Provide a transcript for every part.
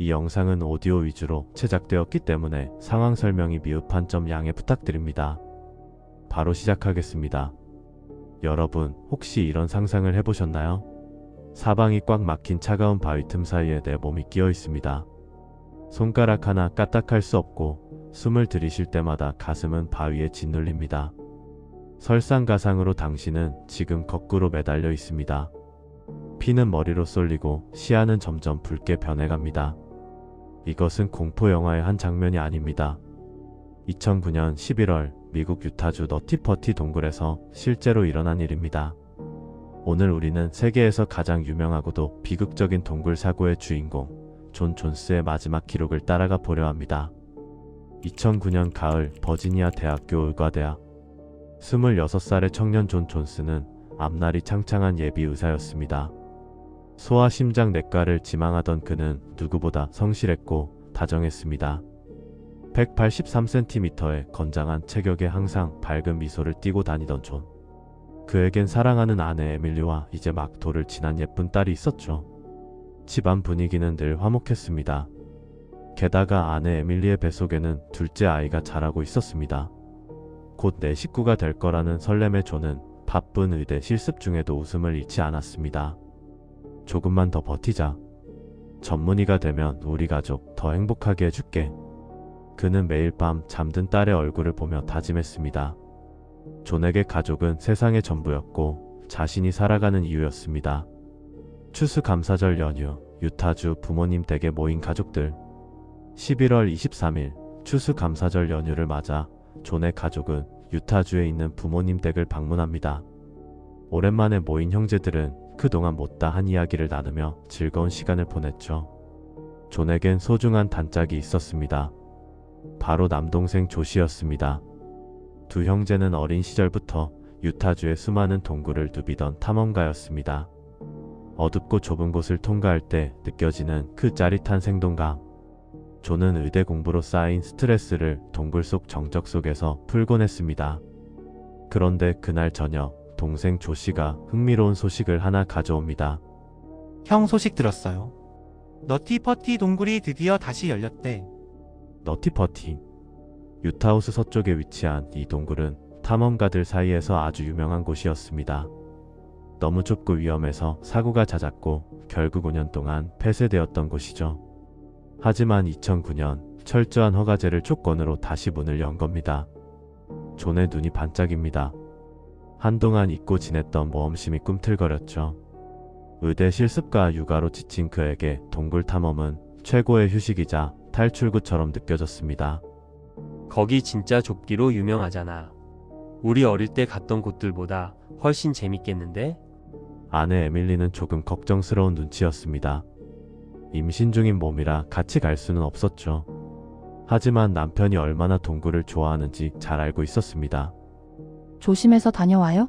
이 영상은 오디오 위주로 제작되었기 때문에 상황 설명이 미흡한 점 양해 부탁드립니다. 바로 시작하겠습니다. 여러분, 혹시 이런 상상을 해보셨나요? 사방이 꽉 막힌 차가운 바위 틈 사이에 내 몸이 끼어 있습니다. 손가락 하나 까딱할 수 없고 숨을 들이쉴 때마다 가슴은 바위에 짓눌립니다. 설상가상으로 당신은 지금 거꾸로 매달려 있습니다. 피는 머리로 쏠리고 시야는 점점 붉게 변해갑니다. 이것은 공포영화의 한 장면이 아닙니다. 2009년 11월 미국 유타주 너티퍼티 동굴에서 실제로 일어난 일입니다. 오늘 우리는 세계에서 가장 유명하고도 비극적인 동굴 사고의 주인공 존 존스의 마지막 기록을 따라가 보려 합니다. 2009년 가을 버지니아 대학교 의과대학 26살의 청년 존 존스는 앞날이 창창한 예비 의사였습니다. 소아심장내과를 지망하던 그는 누구보다 성실했고 다정했습니다. 183cm의 건장한 체격에 항상 밝은 미소를 띠고 다니던 존. 그에겐 사랑하는 아내 에밀리와 이제 막 돌을 지난 예쁜 딸이 있었죠. 집안 분위기는 늘 화목했습니다. 게다가 아내 에밀리의 뱃속에는 둘째 아이가 자라고 있었습니다. 곧 내 식구가 될 거라는 설렘의 존은 바쁜 의대 실습 중에도 웃음을 잃지 않았습니다. 조금만 더 버티자. 전문의가 되면 우리 가족 더 행복하게 해줄게. 그는 매일 밤 잠든 딸의 얼굴을 보며 다짐했습니다. 존에게 가족은 세상의 전부였고 자신이 살아가는 이유였습니다. 추수감사절 연휴, 유타주 부모님 댁에 모인 가족들. 11월 23일 추수감사절 연휴를 맞아 존의 가족은 유타주에 있는 부모님 댁을 방문합니다. 오랜만에 모인 형제들은 그동안 못다 한 이야기를 나누며 즐거운 시간을 보냈죠. 존에겐 소중한 단짝이 있었습니다. 바로 남동생 조시였습니다. 두 형제는 어린 시절부터 유타주의 수많은 동굴을 누비던 탐험가였습니다. 어둡고 좁은 곳을 통과할 때 느껴지는 그 짜릿한 생동감. 존은 의대 공부로 쌓인 스트레스를 동굴 속 정적 속에서 풀곤 했습니다. 그런데 그날 저녁 동생 조씨가 흥미로운 소식을 하나 가져옵니다. 형 소식 들었어요. 너티퍼티 동굴이 드디어 다시 열렸대. 너티퍼티. 유타우스 서쪽에 위치한 이 동굴은 탐험가들 사이에서 아주 유명한 곳이었습니다. 너무 좁고 위험해서 사고가 잦았고 결국 5년 동안 폐쇄되었던 곳이죠. 하지만 2009년 철저한 허가제를 조건으로 다시 문을 연 겁니다. 존의 눈이 반짝입니다. 한동안 잊고 지냈던 모험심이 꿈틀거렸죠. 의대 실습과 육아로 지친 그에게 동굴 탐험은 최고의 휴식이자 탈출구처럼 느껴졌습니다. 거기 진짜 좁기로 유명하잖아. 우리 어릴 때 갔던 곳들보다 훨씬 재밌겠는데? 아내 에밀리는 조금 걱정스러운 눈치였습니다. 임신 중인 몸이라 같이 갈 수는 없었죠. 하지만 남편이 얼마나 동굴을 좋아하는지 잘 알고 있었습니다. 조심해서 다녀와요.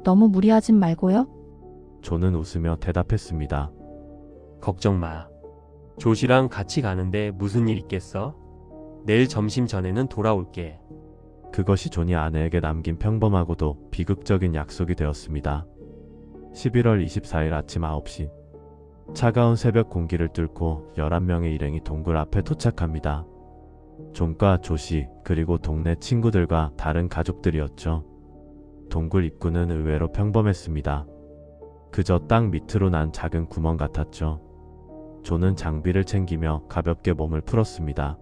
너무 무리하진 말고요. 존은 웃으며 대답했습니다. 걱정 마. 조시랑 같이 가는데 무슨 일 있겠어? 내일 점심 전에는 돌아올게. 그것이 존이 아내에게 남긴 평범하고도 비극적인 약속이 되었습니다. 11월 24일 아침 9시. 차가운 새벽 공기를 뚫고 11명의 일행이 동굴 앞에 도착합니다. 존과 조시 그리고 동네 친구들과 다른 가족들이었죠. 동굴 입구는 의외로 평범했습니다. 그저 땅 밑으로 난 작은 구멍 같았죠. 존은 장비를 챙기며 가볍게 몸을 풀었습니다.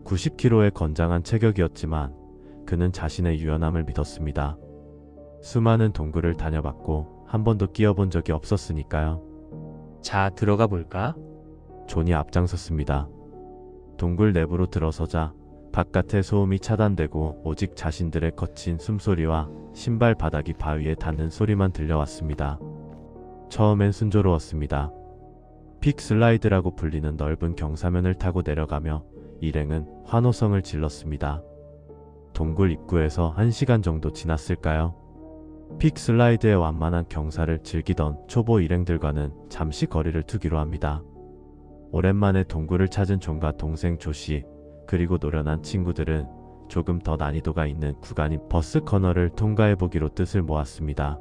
90kg의 건장한 체격이었지만 그는 자신의 유연함을 믿었습니다. 수많은 동굴을 다녀봤고 한 번도 끼어본 적이 없었으니까요. 자, 들어가 볼까? 존이 앞장섰습니다. 동굴 내부로 들어서자 바깥의 소음이 차단되고 오직 자신들의 거친 숨소리와 신발 바닥이 바위에 닿는 소리만 들려왔습니다. 처음엔 순조로웠습니다. 픽 슬라이드라고 불리는 넓은 경사면을 타고 내려가며 일행은 환호성을 질렀습니다. 동굴 입구에서 1시간 정도 지났을까요? 픽 슬라이드의 완만한 경사를 즐기던 초보 일행들과는 잠시 거리를 두기로 합니다. 오랜만에 동굴을 찾은 존과 동생 조시 그리고 노련한 친구들은 조금 더 난이도가 있는 구간인 버스 커널을 통과해보기로 뜻을 모았습니다.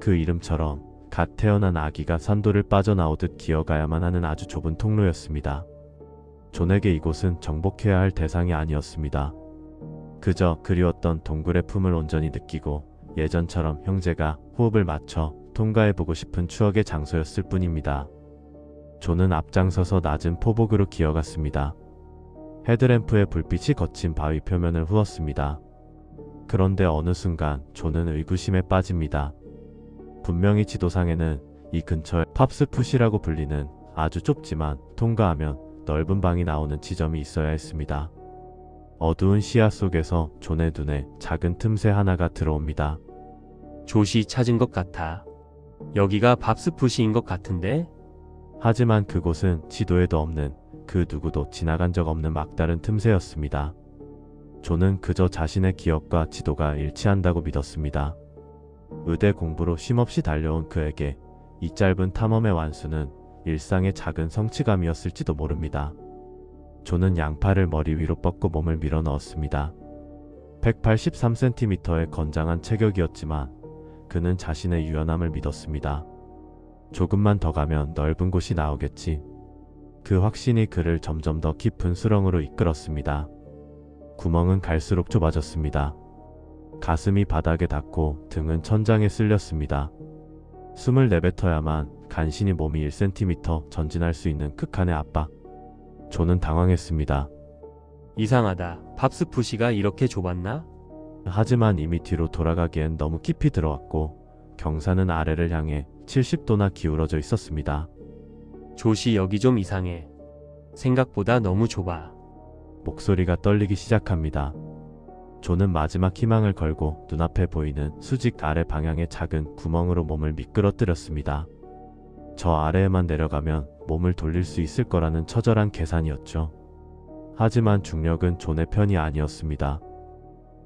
그 이름처럼 갓 태어난 아기가 산도를 빠져나오듯 기어가야만 하는 아주 좁은 통로였습니다. 존에게 이곳은 정복해야 할 대상이 아니었습니다. 그저 그리웠던 동굴의 품을 온전히 느끼고 예전처럼 형제가 호흡을 맞춰 통과해보고 싶은 추억의 장소였을 뿐입니다. 존은 앞장서서 낮은 포복으로 기어갔습니다. 헤드램프의 불빛이 거친 바위 표면을 후었습니다. 그런데 어느 순간 존은 의구심에 빠집니다. 분명히 지도상에는 이 근처에 팝스풋이라고 불리는 아주 좁지만 통과하면 넓은 방이 나오는 지점이 있어야 했습니다. 어두운 시야 속에서 존의 눈에 작은 틈새 하나가 들어옵니다. 조시 찾은 것 같아. 여기가 밥스푸시인 것 같은데? 하지만 그곳은 지도에도 없는, 그 누구도 지나간 적 없는 막다른 틈새였습니다. 존은 그저 자신의 기억과 지도가 일치한다고 믿었습니다. 의대 공부로 쉼없이 달려온 그에게 이 짧은 탐험의 완수는 일상의 작은 성취감이었을지도 모릅니다. 존은 양팔을 머리 위로 뻗고 몸을 밀어 넣었습니다. 183cm의 건장한 체격이었지만 그는 자신의 유연함을 믿었습니다. 조금만 더 가면 넓은 곳이 나오겠지. 그 확신이 그를 점점 더 깊은 수렁으로 이끌었습니다. 구멍은 갈수록 좁아졌습니다. 가슴이 바닥에 닿고 등은 천장에 쓸렸습니다. 숨을 내뱉어야만 간신히 몸이 1cm 전진할 수 있는 극한의 압박. 존은 당황했습니다. 이상하다. 밥스푸시가 이렇게 좁았나? 하지만 이미 뒤로 돌아가기엔 너무 깊이 들어왔고 경사는 아래를 향해 70도나 기울어져 있었습니다. 조시 여기 좀 이상해. 생각보다 너무 좁아. 목소리가 떨리기 시작합니다. 존은 마지막 희망을 걸고 눈앞에 보이는 수직 아래 방향의 작은 구멍으로 몸을 미끄러뜨렸습니다. 저 아래에만 내려가면 몸을 돌릴 수 있을 거라는 처절한 계산이었죠. 하지만 중력은 존의 편이 아니었습니다.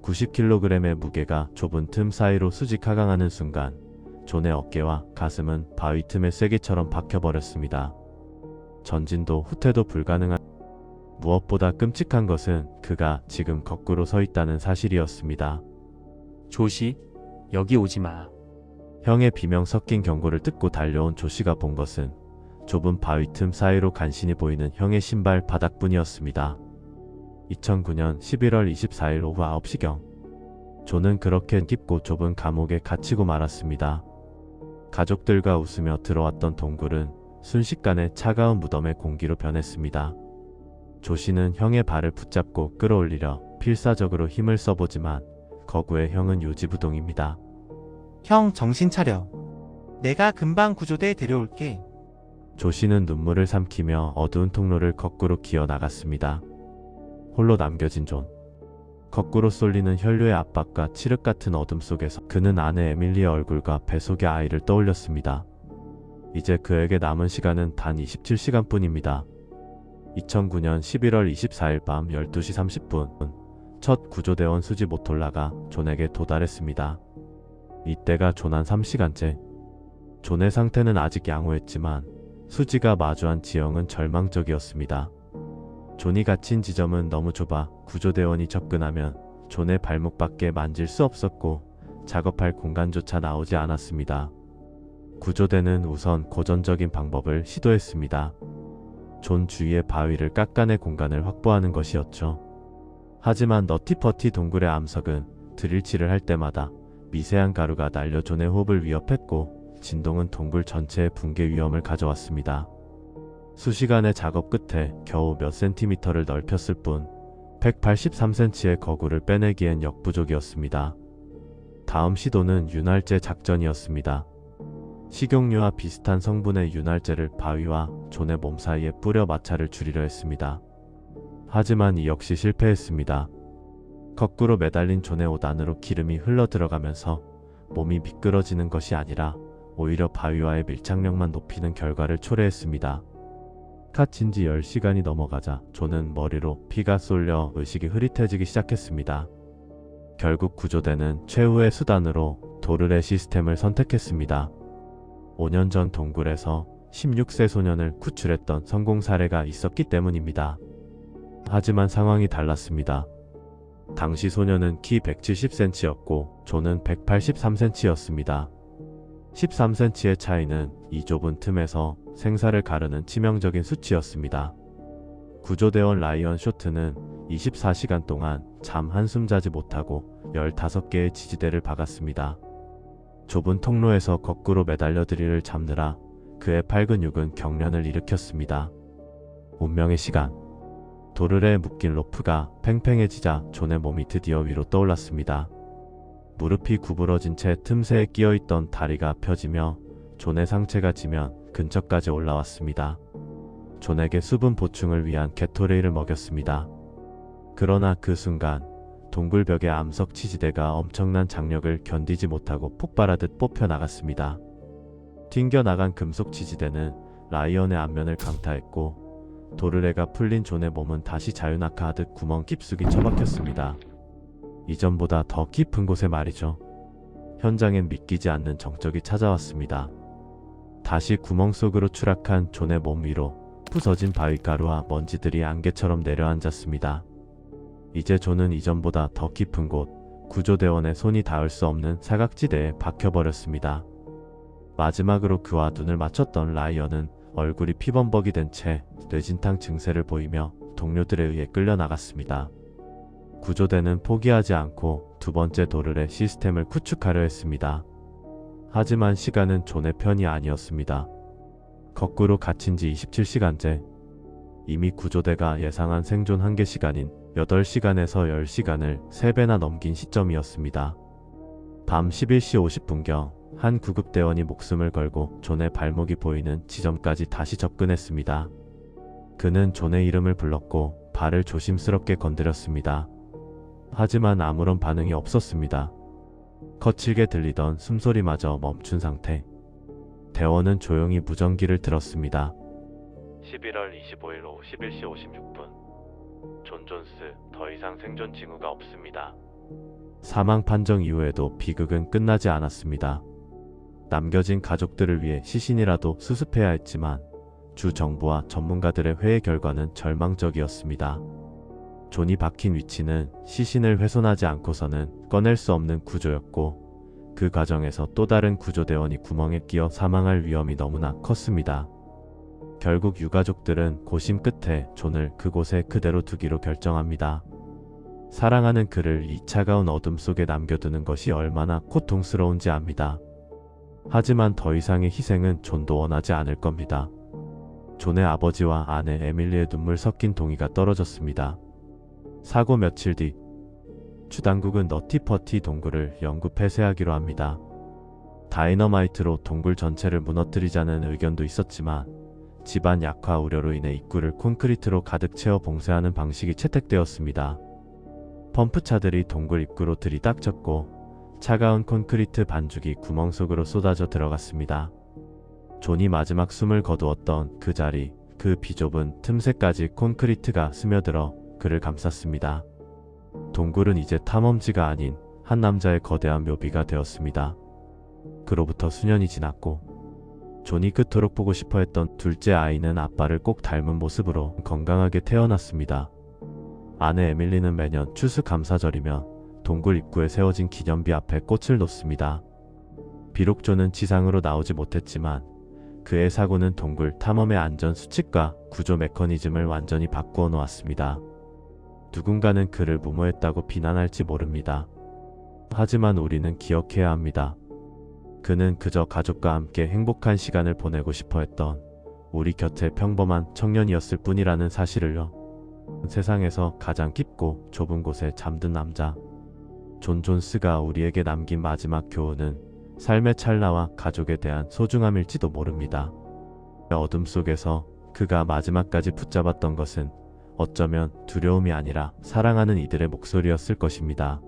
90kg의 무게가 좁은 틈 사이로 수직 하강하는 순간 존의 어깨와 가슴은 바위 틈의 쐐기처럼 박혀버렸습니다. 전진도 후퇴도 불가능한, 무엇보다 끔찍한 것은 그가 지금 거꾸로 서 있다는 사실이었습니다. 조시, 여기 오지 마. 형의 비명 섞인 경고를 듣고 달려온 조씨가 본 것은 좁은 바위 틈 사이로 간신히 보이는 형의 신발 바닥뿐이었습니다. 2009년 11월 24일 오후 9시경 존은 그렇게 깊고 좁은 감옥에 갇히고 말았습니다. 가족들과 웃으며 들어왔던 동굴은 순식간에 차가운 무덤의 공기로 변했습니다. 조씨는 형의 발을 붙잡고 끌어올리려 필사적으로 힘을 써보지만 거구의 형은 요지부동입니다. 형, 정신 차려. 내가 금방 구조대 데려올게. 조씨는 눈물을 삼키며 어두운 통로를 거꾸로 기어 나갔습니다. 홀로 남겨진 존. 거꾸로 쏠리는 혈류의 압박과 칠흑 같은 어둠 속에서 그는 아내 에밀리의 얼굴과 뱃속의 아이를 떠올렸습니다. 이제 그에게 남은 시간은 단 27시간뿐입니다. 2009년 11월 24일 밤 12시 30분 첫 구조대원 수지 모톨라가 존에게 도달했습니다. 이때가 존한 3시간째. 존의 상태는 아직 양호했지만 수지가 마주한 지형은 절망적이었습니다. 존이 갇힌 지점은 너무 좁아 구조대원이 접근하면 존의 발목밖에 만질 수 없었고 작업할 공간조차 나오지 않았습니다. 구조대는 우선 고전적인 방법을 시도했습니다. 존 주위의 바위를 깎아내 공간을 확보하는 것이었죠. 하지만 너티퍼티 동굴의 암석은 드릴칠을 할 때마다 미세한 가루가 날려 존의 호흡을 위협했고 진동은 동굴 전체의 붕괴 위험을 가져왔습니다. 수시간의 작업 끝에 겨우 몇 센티미터를 넓혔을 뿐 183cm의 거구를 빼내기엔 역부족이었습니다. 다음 시도는 윤활제 작전이었습니다. 식용유와 비슷한 성분의 윤활제를 바위와 존의 몸 사이에 뿌려 마찰을 줄이려 했습니다. 하지만 이 역시 실패했습니다. 거꾸로 매달린 존의 옷 안으로 기름이 흘러 들어가면서 몸이 미끄러지는 것이 아니라 오히려 바위와의 밀착력만 높이는 결과를 초래했습니다. 갇힌 지 10시간이 넘어가자 존은 머리로 피가 쏠려 의식이 흐릿해지기 시작했습니다. 결국 구조대는 최후의 수단으로 도르래 시스템을 선택했습니다. 5년 전 동굴에서 16세 소년을 구출했던 성공 사례가 있었기 때문입니다. 하지만 상황이 달랐습니다. 당시 소년은 키 170cm였고 존은 183cm였습니다. 13cm의 차이는 이 좁은 틈에서 생사를 가르는 치명적인 수치였습니다. 구조대원 라이언 쇼트는 24시간 동안 잠 한숨 자지 못하고 15개의 지지대를 박았습니다. 좁은 통로에서 거꾸로 매달려 드릴을 잡느라 그의 팔 근육은 경련을 일으켰습니다. 운명의 시간. 도르래에 묶인 로프가 팽팽해지자 존의 몸이 드디어 위로 떠올랐습니다. 무릎이 구부러진 채 틈새에 끼어있던 다리가 펴지며 존의 상체가 지면 근처까지 올라왔습니다. 존에게 수분 보충을 위한 게토레이를 먹였습니다. 그러나 그 순간 동굴벽의 암석 치지대가 엄청난 장력을 견디지 못하고 폭발하듯 뽑혀 나갔습니다. 튕겨나간 금속 치지대는 라이언의 앞면을 강타했고 도르래가 풀린 존의 몸은 다시 자유낙하하듯 구멍 깊숙이 처박혔습니다. 이전보다 더 깊은 곳에 말이죠. 현장엔 믿기지 않는 정적이 찾아왔습니다. 다시 구멍 속으로 추락한 존의 몸 위로 부서진 바위가루와 먼지들이 안개처럼 내려앉았습니다. 이제 존은 이전보다 더 깊은 곳, 구조대원의 손이 닿을 수 없는 사각지대에 박혀버렸습니다. 마지막으로 그와 눈을 맞췄던 라이언은 얼굴이 피범벅이 된 채 뇌진탕 증세를 보이며 동료들에 의해 끌려나갔습니다. 구조대는 포기하지 않고 두 번째 도르래 시스템을 구축하려 했습니다. 하지만 시간은 존의 편이 아니었습니다. 거꾸로 갇힌 지 27시간째. 이미 구조대가 예상한 생존 한계 시간인 8시간에서 10시간을 3배나 넘긴 시점이었습니다. 밤 11시 50분경 한 구급대원이 목숨을 걸고 존의 발목이 보이는 지점까지 다시 접근했습니다. 그는 존의 이름을 불렀고 발을 조심스럽게 건드렸습니다. 하지만 아무런 반응이 없었습니다. 거칠게 들리던 숨소리마저 멈춘 상태. 대원은 조용히 무전기를 들었습니다. 11월 25일 오후 11시 56분. 존 존스, 더 이상 생존 징후가 없습니다. 사망 판정 이후에도 비극은 끝나지 않았습니다. 남겨진 가족들을 위해 시신이라도 수습해야 했지만 주 정부와 전문가들의 회의 결과는 절망적이었습니다. 존이 박힌 위치는 시신을 훼손하지 않고서는 꺼낼 수 없는 구조였고 그 과정에서 또 다른 구조대원이 구멍에 끼어 사망할 위험이 너무나 컸습니다. 결국 유가족들은 고심 끝에 존을 그곳에 그대로 두기로 결정합니다. 사랑하는 그를 이 차가운 어둠 속에 남겨두는 것이 얼마나 고통스러운지 압니다. 하지만 더 이상의 희생은 존도 원하지 않을 겁니다. 존의 아버지와 아내 에밀리의 눈물 섞인 동의가 떨어졌습니다. 사고 며칠 뒤 주당국은 너티퍼티 동굴을 영구 폐쇄하기로 합니다. 다이너마이트로 동굴 전체를 무너뜨리자는 의견도 있었지만 집안 약화 우려로 인해 입구를 콘크리트로 가득 채워 봉쇄하는 방식이 채택되었습니다. 펌프차들이 동굴 입구로 들이닥쳤고 차가운 콘크리트 반죽이 구멍 속으로 쏟아져 들어갔습니다. 존이 마지막 숨을 거두었던 그 자리, 그 비좁은 틈새까지 콘크리트가 스며들어 그를 감쌌습니다. 동굴은 이제 탐험지가 아닌 한 남자의 거대한 묘비가 되었습니다. 그로부터 수년이 지났고 존이 그토록 보고 싶어 했던 둘째 아이는 아빠를 꼭 닮은 모습으로 건강하게 태어났습니다. 아내 에밀리는 매년 추수감사절이면 동굴 입구에 세워진 기념비 앞에 꽃을 놓습니다. 비록 존은 지상으로 나오지 못했지만 그의 사고는 동굴 탐험의 안전 수칙과 구조 메커니즘을 완전히 바꾸어 놓았습니다. 누군가는 그를 무모했다고 비난할지 모릅니다. 하지만 우리는 기억해야 합니다. 그는 그저 가족과 함께 행복한 시간을 보내고 싶어 했던 우리 곁의 평범한 청년이었을 뿐이라는 사실을요. 세상에서 가장 깊고 좁은 곳에 잠든 남자 존 존스가 우리에게 남긴 마지막 교훈은 삶의 찰나와 가족에 대한 소중함일지도 모릅니다. 어둠 속에서 그가 마지막까지 붙잡았던 것은 어쩌면 두려움이 아니라 사랑하는 이들의 목소리였을 것입니다.